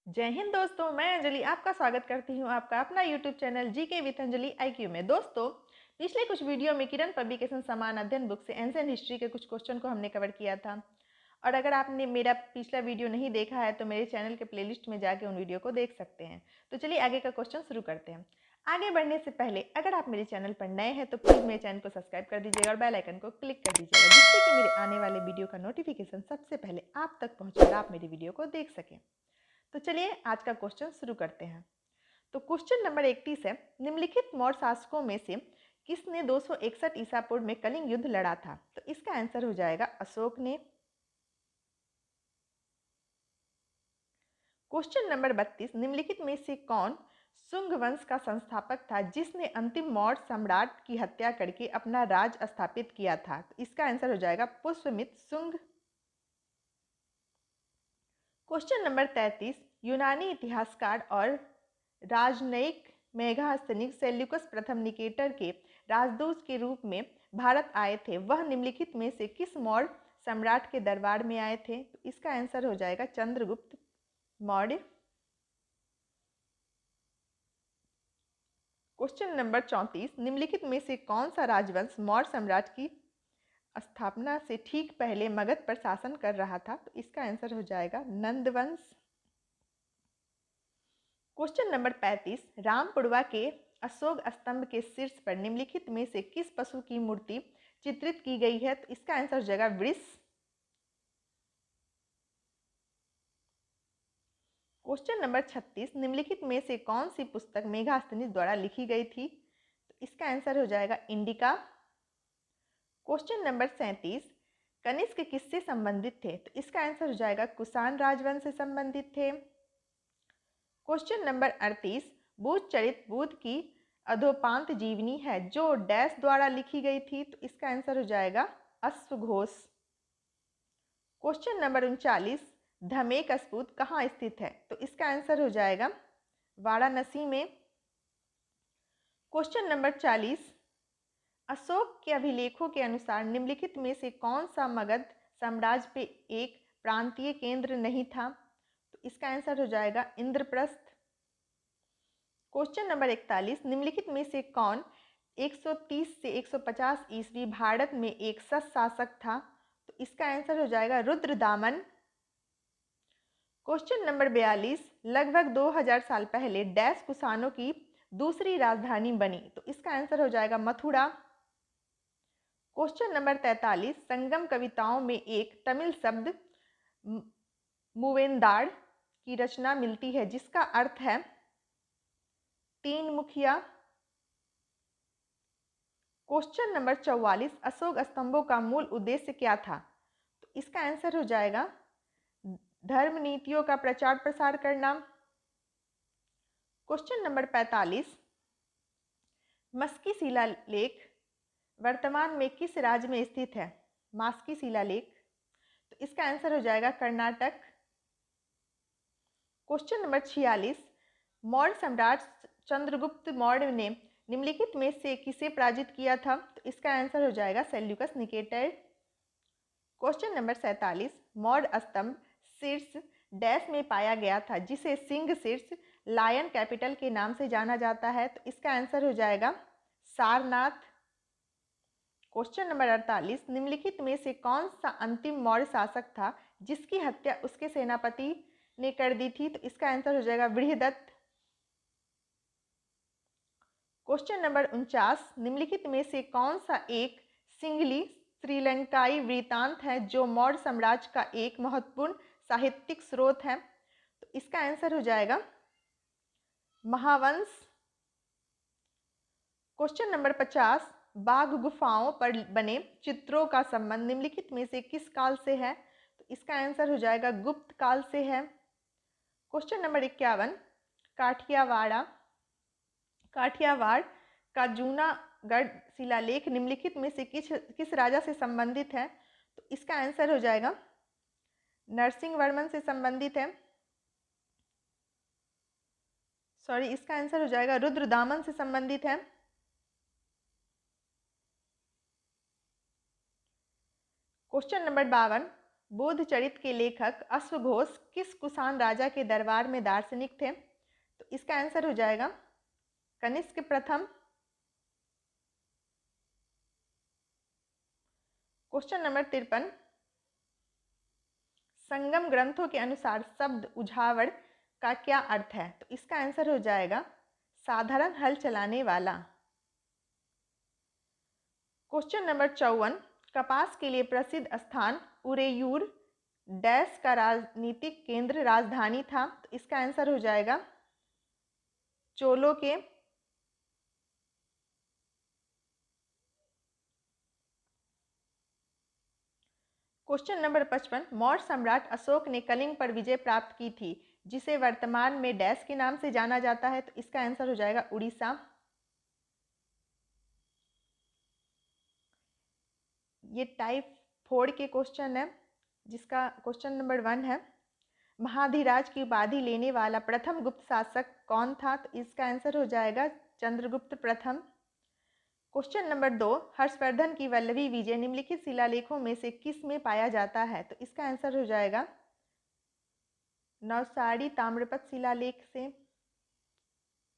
जय हिंद दोस्तों, मैं अंजलि आपका स्वागत करती हूं आपका अपना YouTube channel GK with Anjali IQ में। दोस्तों, पिछले कुछ वीडियो में किरण पब्लिकेशन समान अध्ययन बुक से एंशिएंट हिस्ट्री के कुछ क्वेश्चन को हमने कवर किया था। और अगर आपने मेरा पिछला वीडियो नहीं देखा है तो मेरे चैनल के प्लेलिस्ट में जाके उन वीडियो को देख सकते हैं। तो चलिए आगे का क्वेश्चन शुरू करते हैं। आगे बढ़ने से पहले अगर आप मेरे चैनल पर नए हैं तो प्लीज़ मेरे चैनल को सब्सक्राइब कर दीजिएगा और बेल आइकन को क्लिक कर दीजिएगा, जिससे कि मेरे आने वाले वीडियो का नोटिफिकेशन सबसे पहले आप तक पहुँचे और आप मेरी वीडियो को देख सकें। तो चलिए आज का क्वेश्चन शुरू करते हैं। तो क्वेश्चन नंबर 31 है, निम्नलिखित मौर्य शासकों में से किसने 261 ईसा पूर्व में कलिंग युद्ध लड़ा था? तो इसका आंसर हो जाएगा अशोक ने। क्वेश्चन नंबर 32, निम्नलिखित में से कौन शुंग वंश का संस्थापक था जिसने अंतिम मौर्य सम्राट की हत्या करके अपना राज स्थापित किया था? तो इसका आंसर हो जाएगा पुष्यमित्र शुंग। क्वेश्चन नंबर 33, यूनानी इतिहासकार और राजनयिक मेगास्थनीक सेल्यूकस प्रथम निकेटर के राजदूत के रूप में भारत आए थे, वह निम्नलिखित में से किस मौर्य सम्राट के दरबार में आए थे? तो इसका आंसर हो जाएगा चंद्रगुप्त मौर्य। क्वेश्चन नंबर 34, निम्नलिखित में से कौन सा राजवंश मौर्य सम्राट की स्थापना से ठीक पहले मगध पर शासन कर रहा था? तो इसका आंसर हो जाएगा नंद वंश। क्वेश्चन नंबर 35, रामपुरवा के अशोक स्तंभ के शीर्ष पर निम्नलिखित में से किस पशु की मूर्ति चित्रित की गई है? तो इसका आंसर हो जाएगा वृष। क्वेश्चन नंबर 36, निम्नलिखित में से कौन सी पुस्तक मेगास्थनीज द्वारा लिखी गई थी? तो इसका आंसर हो जाएगा इंडिका। क्वेश्चन नंबर 37, कनिष्क किससे संबंधित थे? तो इसका आंसर हो जाएगा कुषाण राजवंश से संबंधित थे। क्वेश्चन नंबर 38, बुद्ध चरित बुद्ध की अधोपांत जीवनी है जो डैश द्वारा लिखी गई थी? तो इसका आंसर हो जाएगा अश्वघोष। क्वेश्चन नंबर 39, धमेक स्फूर्त कहाँ स्थित है? तो इसका आंसर हो जाएगा वाराणसी में। क्वेश्चन नंबर 40, अशोक के अभिलेखों के अनुसार निम्नलिखित में से कौन सा मगध साम्राज्य पे एक प्रांतीय केंद्र नहीं था? तो इसका आंसर हो जाएगा इंद्रप्रस्थ। क्वेश्चन नंबर 41, निम्नलिखित में से कौन 130 से 150 ईस्वी भारत में एक सत शासक था? तो इसका आंसर हो जाएगा रुद्रदामन। क्वेश्चन नंबर 42, लगभग 2000 साल पहले डैश कुषाणों की दूसरी राजधानी बनी? तो इसका आंसर हो जाएगा मथुरा। क्वेश्चन नंबर 43, संगम कविताओं में एक तमिल शब्द मूवेंदार की रचना मिलती है जिसका अर्थ है तीन मुखिया। क्वेश्चन नंबर 44, अशोक स्तंभों का मूल उद्देश्य क्या था? तो इसका आंसर हो जाएगा धर्म नीतियों का प्रचार प्रसार करना। क्वेश्चन नंबर 45, मस्की शिलालेख वर्तमान में किस राज्य में स्थित है? मास्की शिलालेख, तो इसका आंसर हो जाएगा कर्नाटक। क्वेश्चन नंबर 46, मौर्य सम्राट चंद्रगुप्त मौर्य ने निम्नलिखित में से किसे पराजित किया था? तो इसका आंसर हो जाएगा Seleucus Nicator. Question number 47, Maurya स्तंभ शीर्ष डैश में पाया गया था जिसे सिंह शीर्ष लायन कैपिटल के नाम से जाना जाता है? तो इसका आंसर हो जाएगा सारनाथ। क्वेश्चन नंबर 48, निम्नलिखित में से कौन सा अंतिम मौर्य शासक था जिसकी हत्या उसके सेनापति ने कर दी थी? तो इसका आंसर हो जाएगा बृहदत्त। क्वेश्चन नंबर 49, निम्नलिखित में से कौन सा एक सिंघली श्रीलंकाई वृत्तांत है जो मौर्य साम्राज्य का एक महत्वपूर्ण साहित्यिक स्रोत है? तो इसका आंसर हो जाएगा महावंश। क्वेश्चन नंबर 50, बाघ गुफाओं पर बने चित्रों का संबंध निम्नलिखित में से किस काल से है? तो इसका आंसर हो जाएगा गुप्त काल से है। क्वेश्चन नंबर 51, काठियावाड़ का जूनागढ़ शिलालेख निम्नलिखित में से किस राजा से संबंधित है? तो इसका आंसर हो जाएगा नरसिंह वर्मन से संबंधित है। इसका आंसर हो जाएगा रुद्रदामन से संबंधित है। क्वेश्चन नंबर 52, बोधचरित के लेखक अश्वघोष किस कुषाण राजा के दरबार में दार्शनिक थे? तो इसका आंसर हो जाएगा कनिष्क प्रथम। क्वेश्चन नंबर 53, संगम ग्रंथों के अनुसार शब्द उझावड़ का क्या अर्थ है? तो इसका आंसर हो जाएगा साधारण हल चलाने वाला। क्वेश्चन नंबर 54, कपास के लिए प्रसिद्ध स्थान उरेयूर डैश का राजनीतिक केंद्र राजधानी था? तो इसका आंसर हो जाएगा चोलों के। क्वेश्चन नंबर 55, मौर्य सम्राट अशोक ने कलिंग पर विजय प्राप्त की थी जिसे वर्तमान में डैश के नाम से जाना जाता है? तो इसका आंसर हो जाएगा उड़ीसा। ये टाइप 4 के क्वेश्चन है, जिसका क्वेश्चन नंबर 1 है, महाधिराज की उपाधि लेने वाला प्रथम गुप्त शासक कौन था? तो इसका आंसर हो जाएगा चंद्रगुप्त प्रथम। क्वेश्चन नंबर 2, हर्षवर्धन की वल्लभी विजय निम्नलिखित शिलालेखों में से किस में पाया जाता है? तो इसका आंसर हो जाएगा नौसाड़ी ताम्रपत्र शिलालेख से।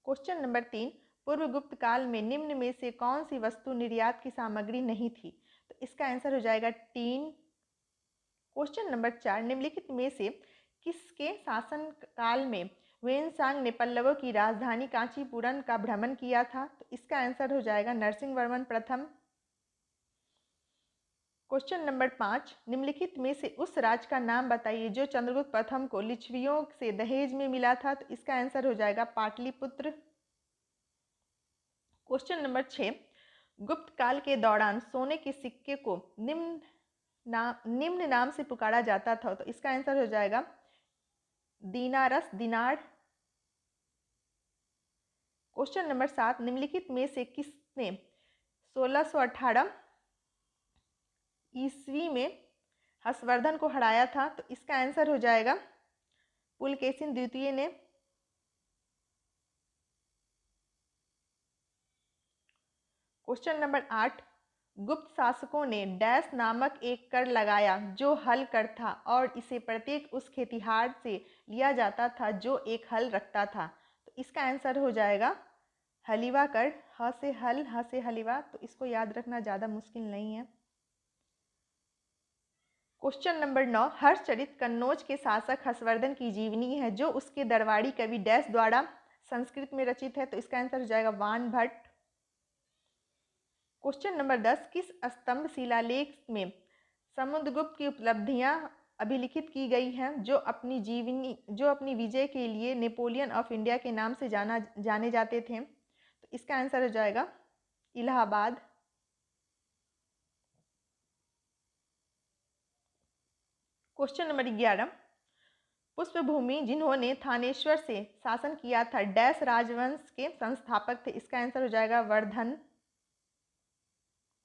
क्वेश्चन नंबर 3, पूर्व गुप्त काल में निम्न में से कौन सी वस्तु निर्यात की सामग्री नहीं थी? तो इसका आंसर हो जाएगा टीन। क्वेश्चन नंबर 4, निम्नलिखित में से किसके शासन काल में ह्वेनसांग ने पल्लवों की राजधानी कांचीपुरम का भ्रमण किया था? तो इसका आंसर हो जाएगा नरसिंहवर्मन प्रथम। क्वेश्चन नंबर 5, निम्नलिखित में से उस राज का नाम बताइए जो चंद्रगुप्त प्रथम को लिच्छवियों से दहेज में मिला था? तो इसका आंसर हो जाएगा पाटलिपुत्र। क्वेश्चन नंबर 6, गुप्त काल के दौरान सोने के सिक्के को निम्न नाम से पुकारा जाता था? तो इसका आंसर हो जाएगा दीनारस दिनार। क्वेश्चन नंबर 7, निम्नलिखित में से किसने 1618 ईस्वी में हर्षवर्धन को हराया था? तो इसका आंसर हो जाएगा पुलकेशिन द्वितीय ने। क्वेश्चन नंबर 8, गुप्त शासकों ने डैश नामक एक कर लगाया जो हल कर था और इसे प्रत्येक उस खेतिहार से लिया जाता था जो एक हल रखता था? तो इसका आंसर हो जाएगा हलीवा कर। ह से हल, ह से हलीवा, तो इसको याद रखना ज़्यादा मुश्किल नहीं है। क्वेश्चन नंबर 9, हर्षचरित कन्नौज के शासक हर्षवर्धन की जीवनी है जो उसके दरबारी कवि डैश द्वारा संस्कृत में रचित है? तो इसका आंसर हो जाएगा वान भट्ट। क्वेश्चन नंबर 10, किस स्तंभ शिलालेख में समुद्रगुप्त की उपलब्धियां अभिलिखित की गई हैं जो अपनी विजय के लिए नेपोलियन ऑफ इंडिया के नाम से जाने जाते थे? तो इसका आंसर हो जाएगा इलाहाबाद। क्वेश्चन नंबर 11, पुष्पभूमि जिन्होंने थानेश्वर से शासन किया था डैश राजवंश के संस्थापक थे? इसका आंसर हो जाएगा वर्धन।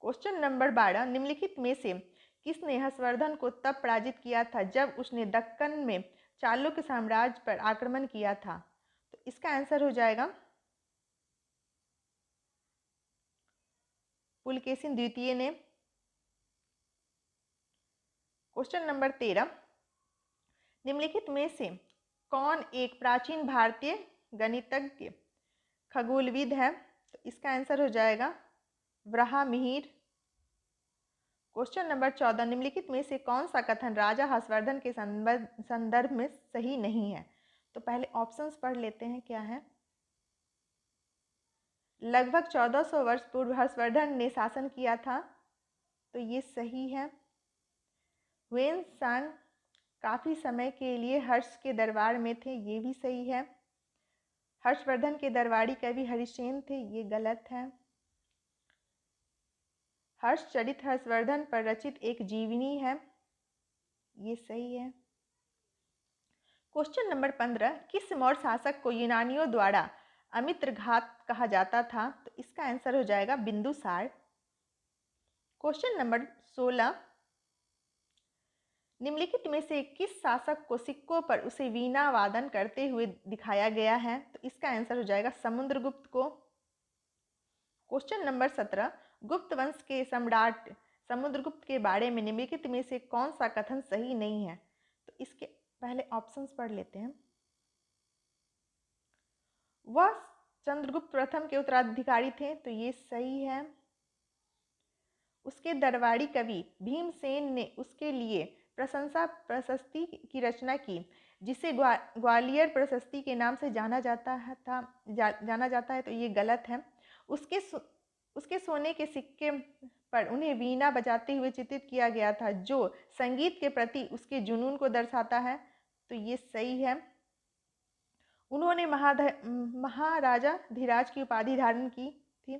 क्वेश्चन नंबर 12, निम्नलिखित में से किसने हर्षवर्धन को तब पराजित किया था जब उसने दक्कन में चालुक्य साम्राज्य पर आक्रमण किया था? तो इसका आंसर हो जाएगा पुलकेशिन द्वितीय ने। क्वेश्चन नंबर 13, निम्नलिखित में से कौन एक प्राचीन भारतीय गणितज्ञ खगोलविद है? तो इसका आंसर हो जाएगा वराहमिहिर। क्वेश्चन नंबर 14, निम्नलिखित में से कौन सा कथन राजा हर्षवर्धन के संदर्भ में सही नहीं है? तो पहले ऑप्शंस पढ़ लेते हैं क्या है। लगभग 1400 वर्ष पूर्व हर्षवर्धन ने शासन किया था, तो ये सही है। ह्वेनसांग काफी समय के लिए हर्ष के दरबार में थे, ये भी सही है। हर्षवर्धन के दरबारी कवि हरिसेन थे, ये गलत है। हर्षचरित हर्षवर्धन पर रचित एक जीवनी है, ये सही है। क्वेश्चन नंबर 15, किस मौर्य शासक को यूनानियों द्वारा अमित्रघात कहा जाता था? तो इसका आंसर हो जाएगा बिंदुसार। क्वेश्चन नंबर 16, निम्नलिखित में से किस शासक को सिक्कों पर उसे वीणा वादन करते हुए दिखाया गया है? तो इसका आंसर हो जाएगा समुद्रगुप्त को। क्वेश्चन नंबर 17, गुप्त वंश के सम्राट समुद्रगुप्त के बारे में निम्नलिखित में से कौन सा कथन सही नहीं है? तो इसके पहले ऑप्शंस पढ़ लेते हैं। वह चंद्रगुप्त प्रथम के उत्तराधिकारी थे, तो ये सही है। उसके दरबारी कवि भीमसेन ने उसके लिए प्रशंसा प्रशस्ति की रचना की, जिसे ग्वालियर प्रशस्ति के नाम से जाना जाता है, तो ये गलत है। उसके सोने के सिक्के पर उन्हें वीणा बजाते हुए चित्रित किया गया था, जो संगीत के प्रति उसके जुनून को दर्शाता है, तो ये सही है। उन्होंने महाराजा धीराज की उपाधि धारण की थी,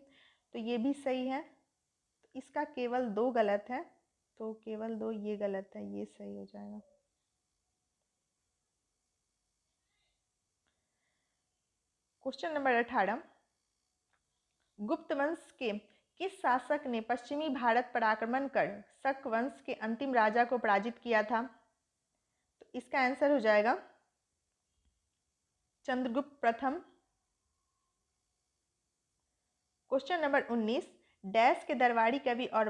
तो ये भी सही है। तो इसका केवल 2 गलत है, तो केवल 2 ये गलत है, ये सही हो जाएगा। क्वेश्चन नंबर 18, गुप्त वंश के किस शासक ने पश्चिमी भारत पर आक्रमण कर शक वंश के अंतिम राजा को पराजित किया था? तो इसका आंसर हो जाएगा चंद्रगुप्त प्रथम। क्वेश्चन नंबर 19, डैश के दरबारी कवि और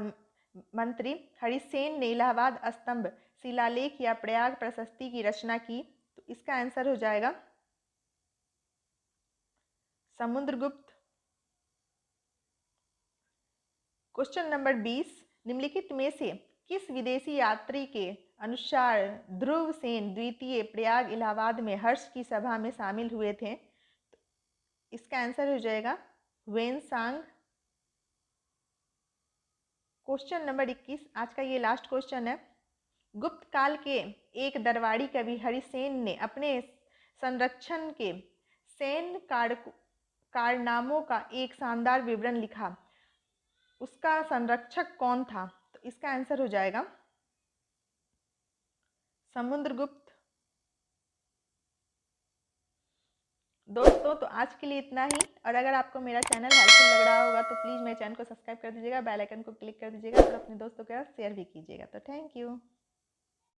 मंत्री हरिसेन ने इलाहाबाद स्तंभ शिलालेख या प्रयाग प्रशस्ति की रचना की, तो इसका आंसर हो जाएगा समुद्रगुप्त। क्वेश्चन नंबर 20, निम्नलिखित में से किस विदेशी यात्री के अनुसार ध्रुवसेन द्वितीय प्रयाग इलाहाबाद में हर्ष की सभा में शामिल हुए थे? तो इसका आंसर हो जाएगा वेनसांग। क्वेश्चन नंबर 21, आज का ये लास्ट क्वेश्चन है। गुप्त काल के एक दरबारी कवि हरिसेन ने अपने संरक्षण के सैन्य कारनामों का एक शानदार विवरण लिखा, उसका संरक्षक कौन था? तो इसका आंसर हो जाएगा समुद्रगुप्त। दोस्तों, तो आज के लिए इतना ही, और अगर आपको मेरा चैनल हेल्पफुल लग रहा होगा तो प्लीज़ मेरे चैनल को सब्सक्राइब कर दीजिएगा, बेल आइकन को क्लिक कर दीजिएगा और अपने दोस्तों के साथ शेयर भी कीजिएगा। तो थैंक यू।